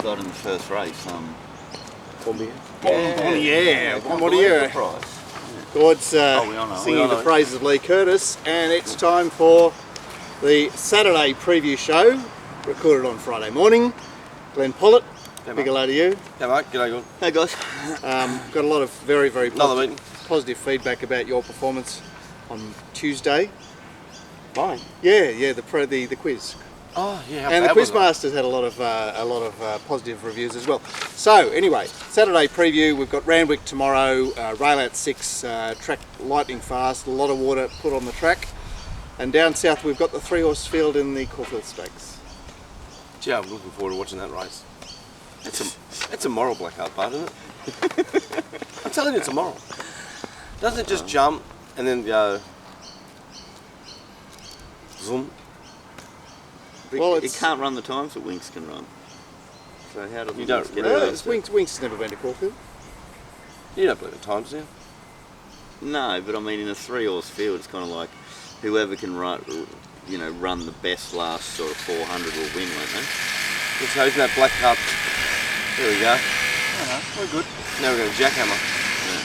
got in the first race. Bombardier. Gord's singing the praises of Lee Curtis, and it's time for the Saturday preview show, recorded on Friday morning. Glenn Pollitt, big hello to you. Hey mate, g'day Gordon. Hey guys. Got a lot of very positive feedback about your performance on Tuesday. Mine? Yeah, the quiz. Oh yeah, and the Quizmasters had a lot of positive reviews as well. So anyway, Saturday preview. We've got Randwick tomorrow. Rail out 6, track lightning fast. A lot of water put on the track. And down south we've got the 3-horse field in the Caulfield Stakes. Gee, I'm looking forward to watching that race. It's a moral blackout part, isn't it? I'm telling you, it's a moral. Doesn't it just jump and then go zoom? Well, it can't run the times that Winks can run. So how does Winks get it? Winks has never been to Caulfield. You don't believe the times, do you? No, but I mean in a 3-horse field, it's kind of like whoever can run the best last sort of 400 will win, won't they? So isn't that Black Cup? There we go. We're good. Now we're going to jackhammer. Yeah.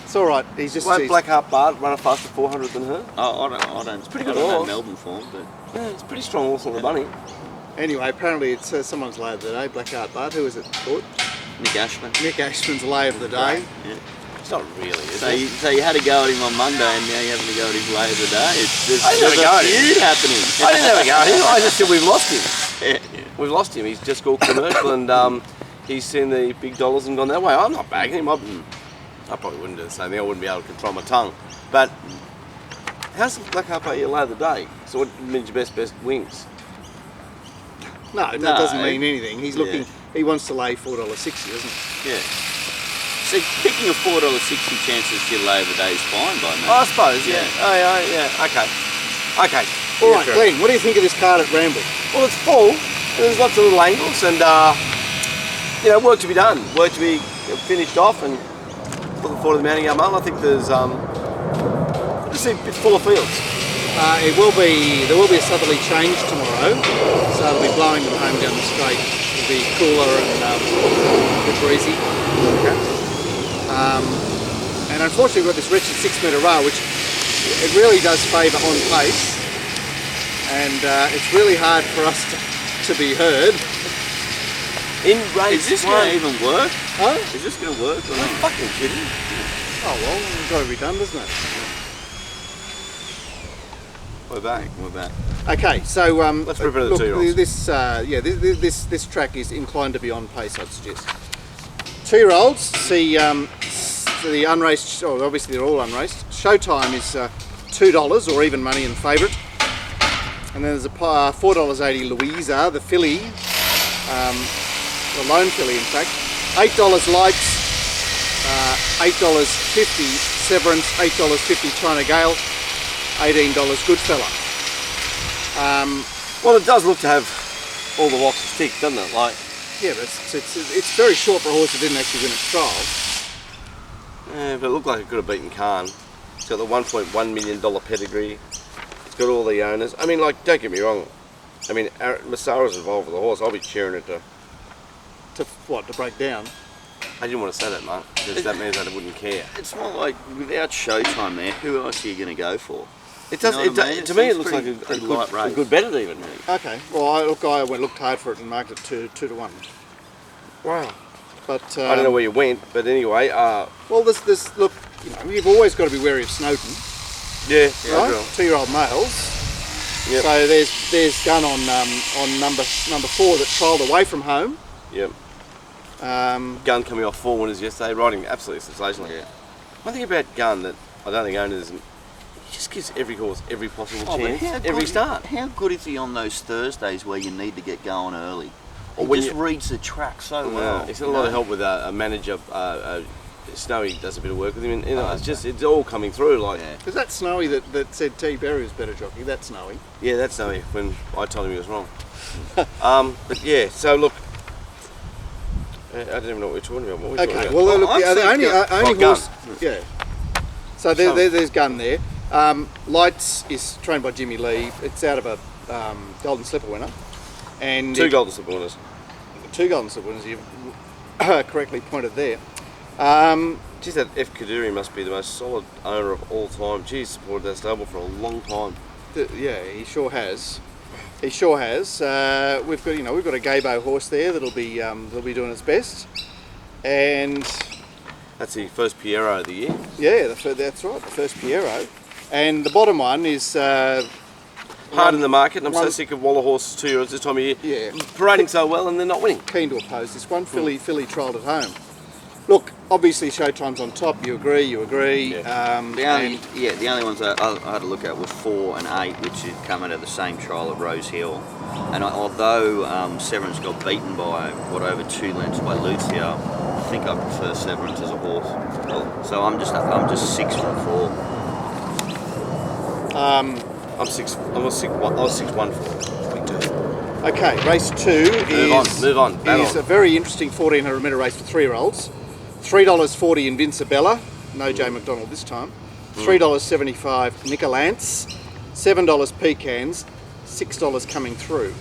It's all right. He's just. Won't Black Heart Bard run a faster 400 than her? I don't. It's pretty good. I don't know Melbourne form, but yeah, it's pretty strong horse on the bunny. Anyway, apparently it's someone's lay of the day. Blackheart Bard. Who is it? Gord? Nick Ashman. Nick Ashman's lay of the day. Yeah. It's not really, is so it? So you had to go at him on Monday, and now you're having to go at his lay of the day. There's a feud happening. I didn't have a go at him. I just said we've lost him. Yeah. We've lost him. He's just gone commercial, and he's seen the big dollars and gone that way. I'm not bagging him. I probably wouldn't do the same thing. I wouldn't be able to control my tongue. But how's the Black Heart your lay of the day? So what means your best wings? No, that doesn't mean anything. He's looking. Yeah. He wants to lay $4.60, doesn't he? Yeah. So picking a $4.60 chances to your lay of the day is fine by me. I suppose. Yeah. Oh yeah. Okay. All right, Glenn. What do you think of this card at Randwick? Well, it's full. And there's lots of little angles, and work to be done. Work to be finished off, and looking forward to the Mounting Mile. I think there's it's full of fields. There will be a southerly change tomorrow, so it'll be blowing them home down the straight. It'll be cooler and a bit breezy. Okay. And unfortunately we've got this wretched 6-metre rail, which it really does favour on pace, and it's really hard for us to be heard. In race is this going to even work? Huh? Is this going to work or not? Fucking kidding. Oh well, it's got to be done, doesn't it? We're back. Okay, so let's rip it at the 2-year-olds. This track is inclined to be on pace, I'd suggest. 2-year-olds see the unraced. Oh, obviously they're all unraced. Showtime is $2 or even money in favourite, and then there's a $4.80 Louisa, the filly, the lone filly in fact. $8 Lights, $8.50 Severance, $8.50 China Gale, $18 Goodfella. Well, it does look to have all the boxes ticked, doesn't it? Like, yeah, but it's very short for a horse that didn't actually win its trial. Yeah, but it looked like it could have beaten Khan. It's got the $1.1 million pedigree. It's got all the owners. I mean, like, don't get me wrong. I mean, Massara's involved with the horse. I'll be cheering it to break down? I didn't want to say that, mate, because that means I wouldn't care. It's not like without Showtime there, who else are you going to go for? It does. To me, it looks like a good bet at even. Okay. Well, I looked hard for it and marked it 2 to 1. Wow. But I don't know where you went, but anyway. Well, this look. You've always got to be wary of Snowden. Yeah. Right. 2-year-old males. Yep. So there's Gun on number 4 that trialled away from home. Yep. Gun coming off 4 winners yesterday, riding absolutely sensationally. Yeah. One thing about Gun that I don't think owners. He just gives every horse every possible chance, every start. How good is he on those Thursdays where you need to get going early? He just reads the track so well. He's got a lot of help with a manager. Snowy does a bit of work with him, and it's all coming through. Like, is that Snowy that said T. Berry was better jockey? That's Snowy. Yeah, that's Snowy. When I told him he was wrong. But yeah, so look. I don't even know what we're talking about. What are we talking about? Well, look, the only horse. Yeah. So there's Gun there. Lights is trained by Jimmy Lee. It's out of a Golden Slipper winner. And 2 Golden Slipper winners. 2 Golden Slip winners, you've correctly pointed there. Geez, that F. Kaduri must be the most solid owner of all time. Geez, supported that stable for a long time. Yeah, he sure has. He sure has. We've got a Gabo horse there that'll be doing its best, and That's the first Piero of the year. yeah, that's right, the first Piero, and the bottom one is Hard in the market, and I'm so sick of Waller horses 2-year-olds this time of year. Yeah. Parading so well and they're not winning. keen to oppose this one. Filly trialled at home. Look, obviously Showtime's on top. You agree? Yeah. The only ones I had to look at was 4 and 8, which had come out of the same trial at Rose Hill. And although Severance got beaten by over 2 lengths by Lucio, I think I prefer Severance as a horse. So I'm just 6 from 4. I was 6-1 for Big Two. Okay, race 2 Move on. is a very interesting 1400 metre race for 3-year-olds. $3.40 Invincibella, no Jay McDonald this time. $3.75 Nicolance, $7 Pecans, $6 Coming Through.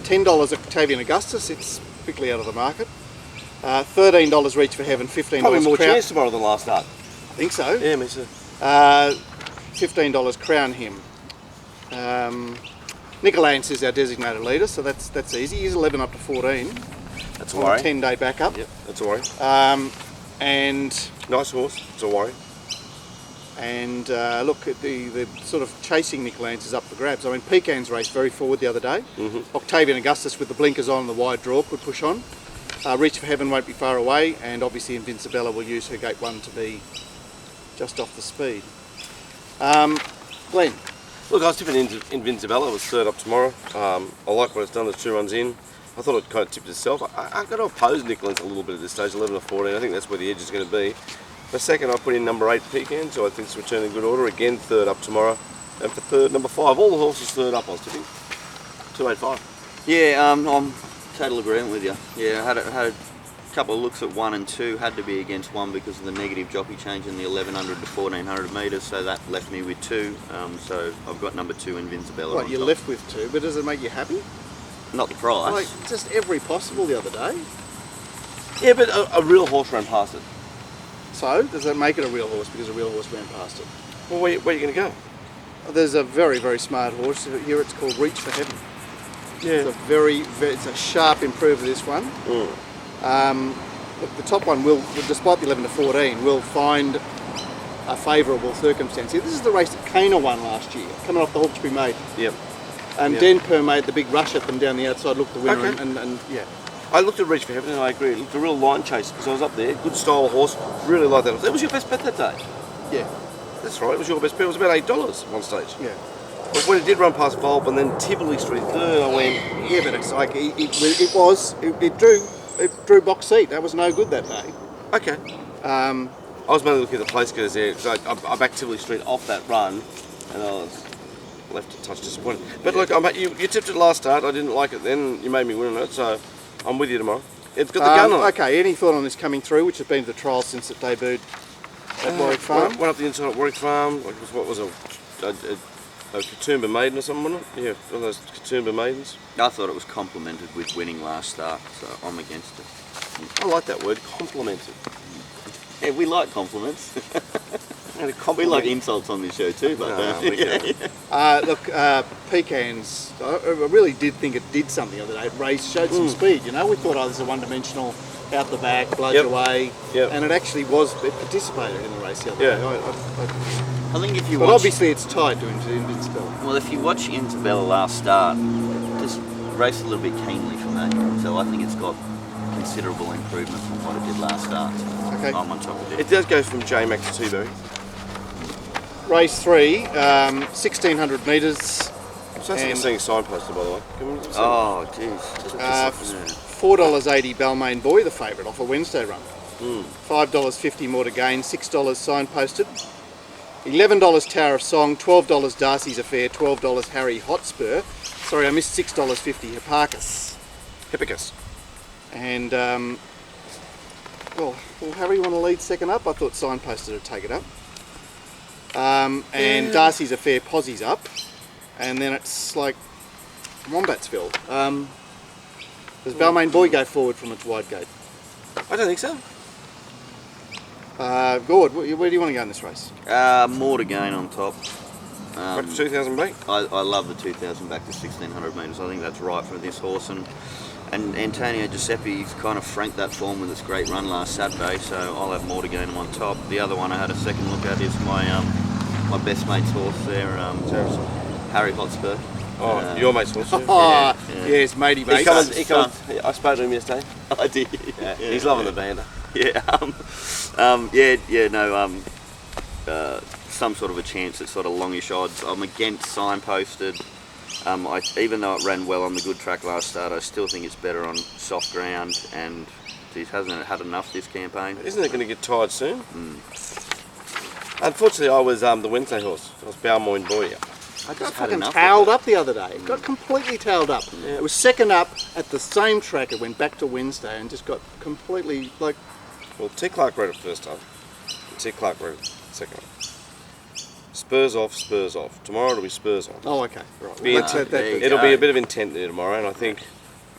$10 Octavian Augustus, it's quickly out of the market. $13 Reach for Heaven, $15 Probably more Crown. chance tomorrow than last start. I think so. Yeah, me too. $15 Crown Him. Nicolance is our designated leader, so that's easy. He's 11 up to 14 That's a on a worry. 10-day backup. Yep, that's a worry. And Nice horse. It's a worry. look, at the sort of chasing Nicolance is up for grabs. I mean, Pecans raced very forward the other day. Octavian Augustus with the blinkers on and the wide draw could push on. Reach for Heaven won't be far away, and obviously Invincibella will use her gate 1 to be just off the speed. Glenn. Look, I was tipping Invincibella. It was 3rd up tomorrow. I like what it's done. There's 2 runs in. I thought it kind of tipped itself. I've got to oppose Nicolance a little bit at this stage, 11 to 14. I think that's where the edge is going to be. For second, I put in number 8 Pecan, so I think it's returning good order. Again, 3rd up tomorrow. And for third, number 5, all the horses 3rd up I was tipping. 285. Yeah, I'm total agreement with you. Yeah, I had a couple of looks at 1 and 2. Had to be against 1 because of the negative jockey change in the 1100 to 1400 metres, so that left me with 2. So I've got number 2 Invincibella. What, on you're top. left with 2, but does it make you happy? Not the price. Like, just every possible the other day. Yeah, but a real horse ran past it. So, does that make it a real horse because a real horse ran past it? Well, where are you going to go? There's a very, very smart horse. Here it's called Reach for Heaven. Yeah. It's a sharp improver, this one. Look, the top one will, despite the 11 to 14, will find a favourable circumstance here. This is the race that Kana won last year, coming off the Hawkesbury Maiden. Yep. And Denper made the big rush at them down the outside, looked the winner, Okay. and yeah. I looked at Reach for Heaven and I agree. It looked a real line chase because I was up there. Good style of horse. Really like that. That was your best bet that day. Yeah, That's right. It was your best bet. It was about $8 at one stage. yeah. But when it did run past Volp and then Tivoli Street 3rd, I went, Yeah, but it's like, it drew box seat. That was no good that day. okay. I was mainly looking at the place goes there because I backed Tivoli Street off that run and I was left a touch disappointed. But look, you tipped it last start. I didn't like it then. You made me win on it, so I'm with you tomorrow. It's got the gun on it. Okay, any thought on this Coming Through, which has been to the trial since it debuted at Warwick Farm? Went up the inside at Warwick Farm. Like, what was a Katoomba Maiden or something, wasn't it? Yeah, one of those Katoomba Maidens. I thought it was complimented with winning last start, so I'm against it. I like that word, complimented. Yeah, we like compliments. And a We compliment. like insults on this show too, but No, we don't. Look, Pecans, I really did think it did something the other day. It raced, showed some speed, you know. We thought, this is a one-dimensional, out the back, blows Yep. away. Yep. And it actually it participated in the race the other Yeah. day. I think if you But watch, obviously it's tied to Invincible. well, if you watch Isabella last start, just race a little bit keenly for me. So I think it's got considerable improvement from what it did last start. So Okay. I'm on top of it. It does go from J-Max to T-Berry. Race 3, 1600 metres, I'm so sick of And- seeing signposted, by the way. Can we see? Oh, jeez. $4.80 Balmain Boy, the favourite, off a Wednesday run. $5.50 more to gain, $6 signposted. $11 Tower of Song, $12 Darcy's Affair, $12 Harry Hotspur. Sorry, I missed $6.50 Hipparchus. Hippicus. And, well, Harry want to lead second up? I thought signposted would take it up. And Darcy's Affair, Posse's up. And then it's like Wombatsville. Does Balmain Boy go forward from its wide gate? I don't think so. Gord, where do you want to go in this race? More to gain on top. Back to 2,000 back. I love the 2,000 back to 1,600 metres. I think that's right for this horse. And Antonio Giuseppe's kind of franked that form with its great run last Saturday, so I'll have more to gain him on top. The other one I had a second look at is my my best mate's horse there, Harry Hotspur. Oh, your mate's horse. Oh, yes, matey mate. He comes, I spoke to him yesterday. I did. Yeah, He's loving the banter. Some sort of a chance at sort of longish odds. I'm against signposted. Even though it ran well on the good track last start, I still think it's better on soft ground, and he hasn't had enough this campaign. Isn't it going to get tired soon? Unfortunately, I was the Wednesday horse. I was Balmain Boy. I Got just had fucking enough. tailed up the other day. It got completely tailed up. Yeah. It was second up at the same track. It went back to Wednesday and just got completely like. Well, T. Clark rode it first up. T. Clark rode it second up. Spurs off, Spurs off. Tomorrow it'll be Spurs on. Oh, okay, right. Be Well, intent- there you It'll go. be a bit of intent there tomorrow, and I think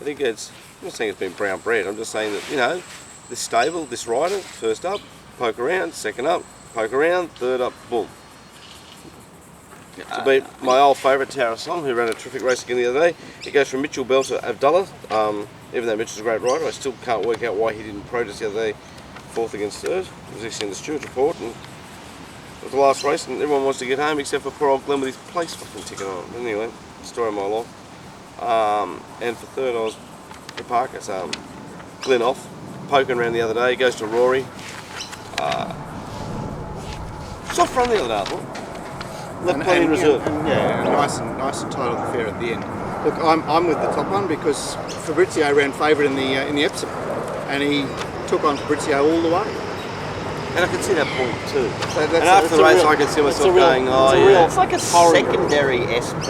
it's. I'm not saying it's been brown bread. I'm just saying that this stable, this rider, first up, poke around, second up, poke around, third up, boom. To beat my old favourite Tower Song, who ran a terrific race again the other day. It goes from Mitchell Bell to Abdullah. Even though Mitchell's a great rider, I still can't work out why he didn't protest the other day, fourth against third. I was actually in the stewards report, and it was the last race, and everyone wants to get home except for poor old Glenn with his place fucking ticket on. But anyway, story of my life. And for third, I was the Parker. So Glenn off, poking around the other day. Goes to Rory. Soft run the other day, I thought. Left plenty in reserve. Nice and tight on the fair at the end. Look, I'm with the top one because Fabrizio ran favourite in the Epsom, and he took on Fabrizio all the way. And I can see that point too. So And after the race, I can see myself going, oh it's a yeah. real- It's like a secondary SP.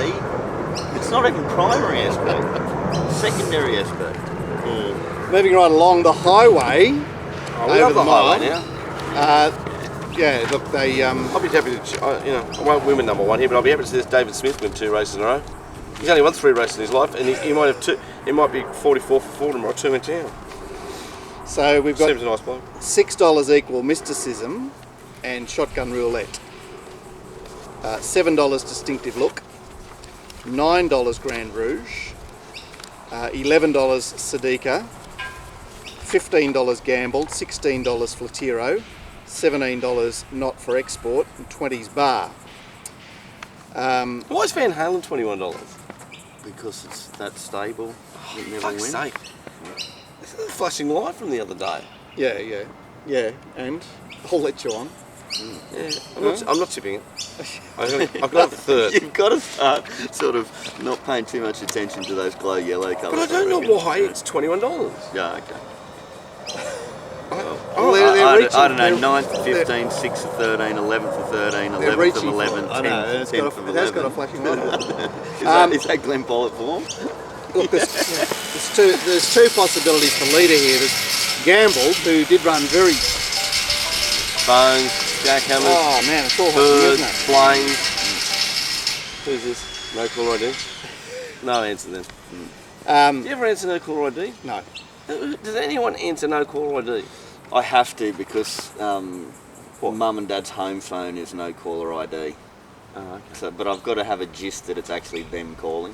It's not even primary SP. Secondary SP. Moving right along the highway. We over love the mile. highway now. Yeah, look, they. I'll be happy to, I won't win number one here, but I'll be happy to see this David Smith win 2 races in a row. He's only won 3 races in his life, and he might have 2. He might be 44 for 4 tomorrow, 2 in town. So we've got Seems a nice bloke. $6 equal mysticism and shotgun roulette. $7 distinctive look. $9 Grand Rouge. $11 Sadiqa. $15 gambled. $16 Flatiro. $17 not for export, and $20's bar. Why is Van Halen $21? Because it's that stable. It never Fuck's wins. sake. This is a flashing light from the other day. Yeah, and I'll let you on. Yeah, I'm not tipping it. I've got the third. You've got to start sort of not paying too much attention to those glow yellow colours. But I don't know why it's $21. Yeah, okay. Well, they're I reaching- don't know, they're- 9th to 15, 6th to 13, 11th to 13, They're 11th reaching to 11, for it. I know, 10th it's to got 11th a, of it has got a 11. flashing light on it. Is that Glenn Pollock form? Look, there's two possibilities for leader here. There's Gamble, who did run very. Bones, jackhammers, Oh man, it's all happening, birds, isn't it? flames. Who's this? No caller ID? No answer then. Do you ever answer no caller ID? No. Does anyone answer no caller ID? I have to because mum and dad's home phone is no caller ID. Oh, okay. So, but I've got to have a gist that it's actually them calling.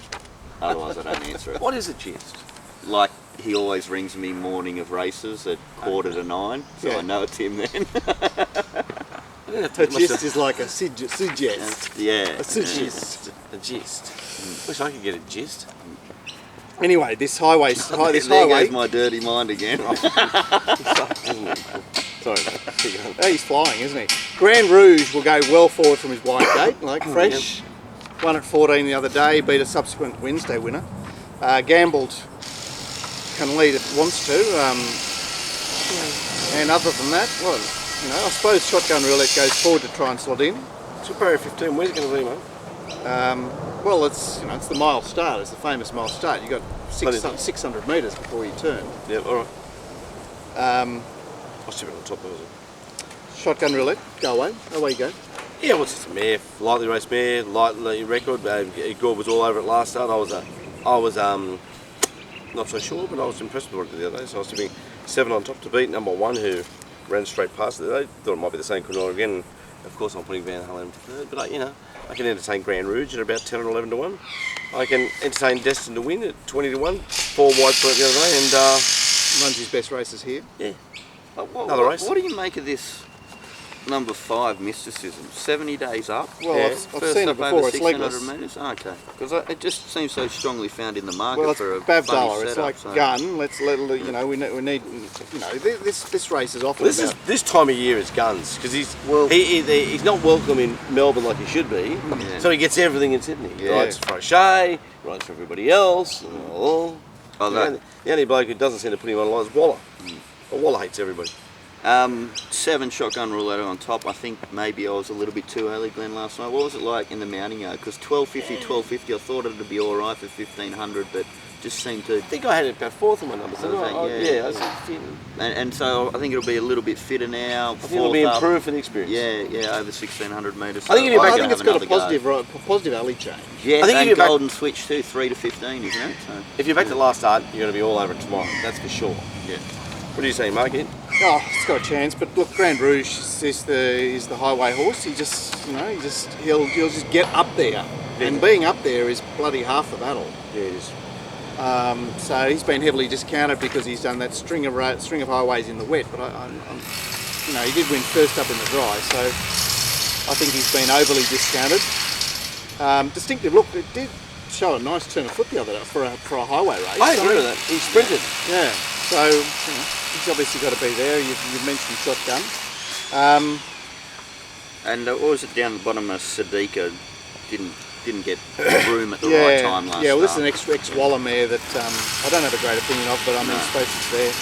Otherwise I don't answer it. What is a gist? Like he always rings me morning of races at 8:45, so Yeah. I know it's him then. A gist is like a suggest. Yeah. A suggest. A gist. Wish I could get a gist. Anyway, this highway. there goes my dirty mind again. Sorry, mate. Keep going. Oh, he's flying, isn't he? Grand Rouge will go well forward from his wide gate, like fresh. Won at 14 the other day, beat a subsequent Wednesday winner. Gambled can lead if it wants to. And other than that, well, I suppose shotgun roulette goes forward to try and slot in. Super Area 15, where's it going to be, mate? Well, it's the mile start. It's the famous mile start. You got Plenty of 600 metres before you turn. Yeah, alright. Um, I'll chip it on top of it. shotgun roulette, go away. Away you go. Yeah, well, it's just a mare, lightly raced mare, lightly record. Gore was all over it last start. I was not so sure, but I was impressed with it the other day. So I was tipping 7 on top to beat number 1, who ran straight past it the other day. Thought it might be the same Canola again. Of course, I'm putting Van Halen third, but I can entertain Grand Rouge at about 10 or 11 to 1. I can entertain Destin to win at 20 to 1. 4 wide for it the other day, and Runs his best races here. yeah, Another race. What do you make of this number 5 mysticism? 70 days up. Well, Yeah. I've seen it before. It's legless. Metres. Okay, because it just seems so strongly found in the market Well, it's for a Bav funny Dollar. It's setup, like so. gun. We need. This race is often about. This time of year is guns because he's not welcome in Melbourne like he should be, Yeah. so he gets everything in Sydney. He Yeah. rides for O'Shea, rides for everybody else. that- The only bloke who doesn't seem to put him on a lot is Waller. But Waller hates everybody. 7 shotgun roulette on top. I think maybe I was a little bit too early, Glenn, last night. What was it like in the mounting yard? Because 1250, I thought it'd be all right for 1500, but just seemed to. I think I had it about 4th in my numbers. Okay, I was And so I think it'll be a little bit fitter now. I think it'll be improved for the experience. Yeah, over 1600 metres. I think if you're back I to think it's got a positive alley change. Yeah, I think if and you're back- golden switch too, 3 to 15, isn't it? So, If you're back to last start, you're going to be all over it tomorrow. That's for sure. yeah. What do you say, Mark? Oh, it's got a chance, but look, Grand Rouge is the highway horse. He'll just get up there, and being up there is bloody half the battle. Yeah, it is. So he's been heavily discounted because he's done that string of highways in the wet. But he did win first up in the dry, so I think he's been overly discounted. Distinctive look, it did show a nice turn of foot the other day for a highway race. I agree with that. He sprinted. Yeah, so he's obviously got to be there. You've mentioned shotgun. And what was it down the bottom of Sadiqa? Didn't get room at the right time last Yeah, well, this start. is an ex-Waller mare that I don't have a great opinion of, but I suppose it's there.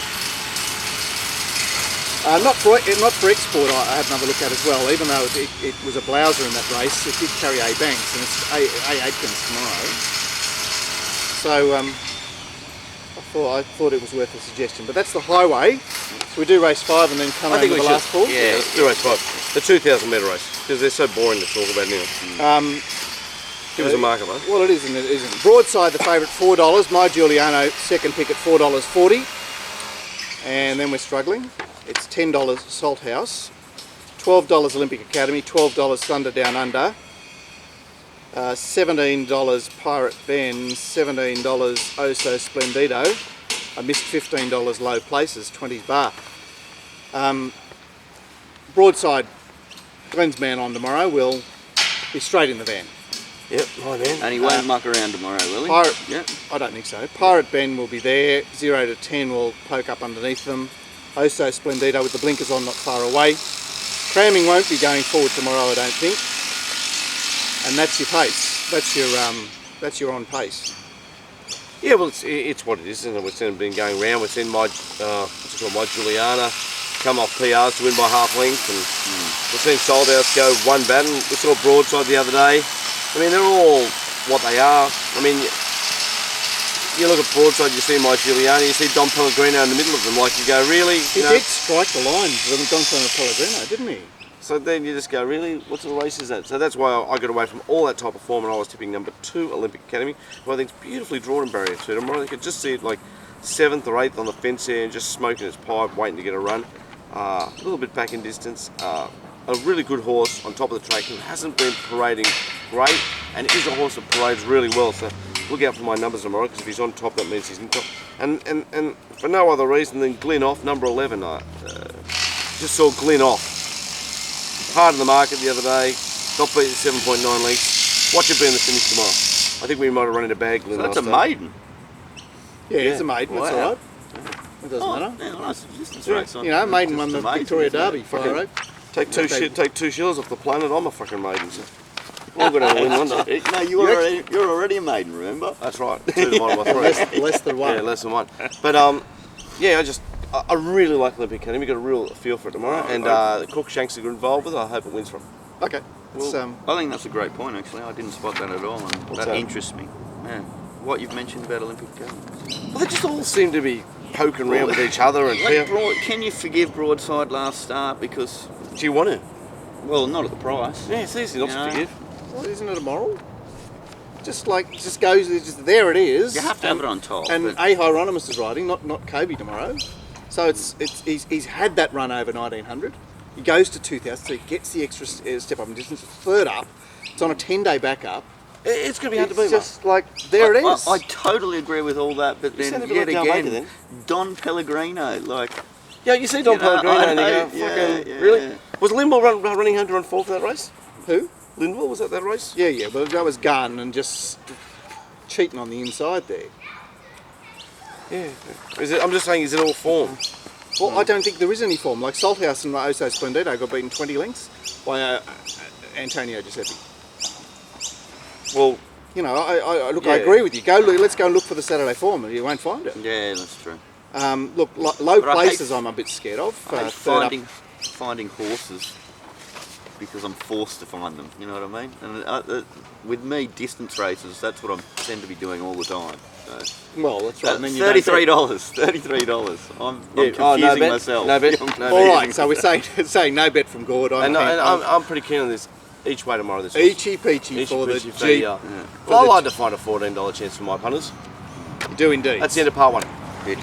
Not for export, I had another look at as well. Even though it was a blouser in that race, it did carry A Banks, and it's A Atkins tomorrow. So I thought it was worth a suggestion. But that's the highway. So we do race 5 and then come over to the last four. Yeah, let's do race 5. The 2,000 metre race, because they're so boring to talk about now. Give us a marker, mate. Well, it isn't. It isn't. Broadside, the favourite, $4. My Giuliano, second pick at $4.40. And then we're struggling. It's $10 Salt House, $12 Olympic Academy, $12 Thunder Down Under, $17 Pirate Ben, $17 Oso Splendido. I missed $15 Low Places, 20s bar. Broadside, Glenn's man on tomorrow will be straight in the van. Yep, my man. And he won't muck around tomorrow, will he? Pirate, Yeah. I don't think so. Pirate Ben will be there. 0 to 10 will poke up underneath them. Oso Splendido with the blinkers on, not far away. Cramming won't be going forward tomorrow, I don't think. And that's your pace. That's your on pace. Yeah, well, it's what it is, isn't it? We've been going round. We've seen my Juliana come off PRs to win by half length, and we've seen Sold House go one battle. We saw Broadside the other day. I mean, they're all what they are. I mean, you look at Broadside, you see my Giuliani, you see Don Pellegrino in the middle of them. Like, you go, really? He did strike the line from Don Pellegrino, didn't he? So then you just go, really? What sort of race is that? So that's why I got away from all that type of form, and I was tipping number 2 Olympic Academy, who I think is beautifully drawn in barrier 2 tomorrow. You could just see it like 7th or 8th on the fence there, and just smoking its pipe, waiting to get a run. A little bit back in distance. A really good horse on top of the track who hasn't been parading great, and is a horse that parades really well. So look out for my numbers tomorrow, because if he's on top, that means he's in top. And for no other reason than Glyn Off, number 11. Just saw Glyn Off. Hard in the market the other day, got beat at 7.9 lengths. Watch it be in the finish tomorrow. I think we might have run into bag Glyn. So that's a maiden. Yeah, he's a maiden, that's Wow. alright. It doesn't matter. Yeah, nice distance Yeah, race on. you know, maiden Just won the amazing, Victoria isn't it? Derby, Fire Road. Take two shillers off the planet. I'm a fucking maiden. So we're all going to win one day. No, you're already a maiden, remember? That's right. 2 to 1 by 3. Less than one. Yeah, less than 1. But yeah, I really like Olympic Academy. Got a real feel for it tomorrow, and Crookshanks are involved with it. I hope it wins for him. Okay. It's, I think that's a great point, actually. I didn't spot that at all, and that that? interests me. Yeah. What you've mentioned about Olympic Games. Well, they just all seem to be poking around with each other. And Can you forgive Broadside last start because? do you want to? Well, not at the price. Yeah, it's easy not You to know? forgive. well, isn't it a moral? just goes, just there it is. You have to have it on top. And but- A. Hieronymus is riding, not Kobe tomorrow. So he's had that run over 1900. He goes to 2000, so he gets the extra step up in distance. Third up, it's on a 10-day backup. It's going to be hard to It's beat, just like, there it is. I totally agree with all that, but You then sound a bit yet like Dale Baker again, then. Don Pellegrino, like, Yeah, you see Don You know, Pellegrino I and you know, go, yeah, fucking, yeah. really? Was Linville running home to run 4th for that race? Who? Linville, was that race? Yeah, but that was gun and just cheating on the inside there. Yeah. I'm just saying, is it all form? Well, I don't think there is any form. Like Salthouse and Oso Splendido got beaten 20 lengths by Antonio Giuseppe. Well, You know, I Yeah. agree with you. Let's go and look for the Saturday form. You won't find it. yeah, that's true. Look, low But I places hate- I'm a bit scared of. I hate Third up. finding horses because I'm forced to find them. You know what I mean? And with me, distance races, that's what I tend to be doing all the time. So. Well, that's right. And then you $33. $33. I'm Yeah, confusing bet. myself. No bet. I'm No All bet. right, so we're saying no bet from Gord. I'm pretty keen on this each way tomorrow. This horse. Eachy peachy for the Peachy, Jeep. yeah. For Well, I'd the- like to find a $14 chance for my punters. You do indeed. That's the end of part 1. Beauty.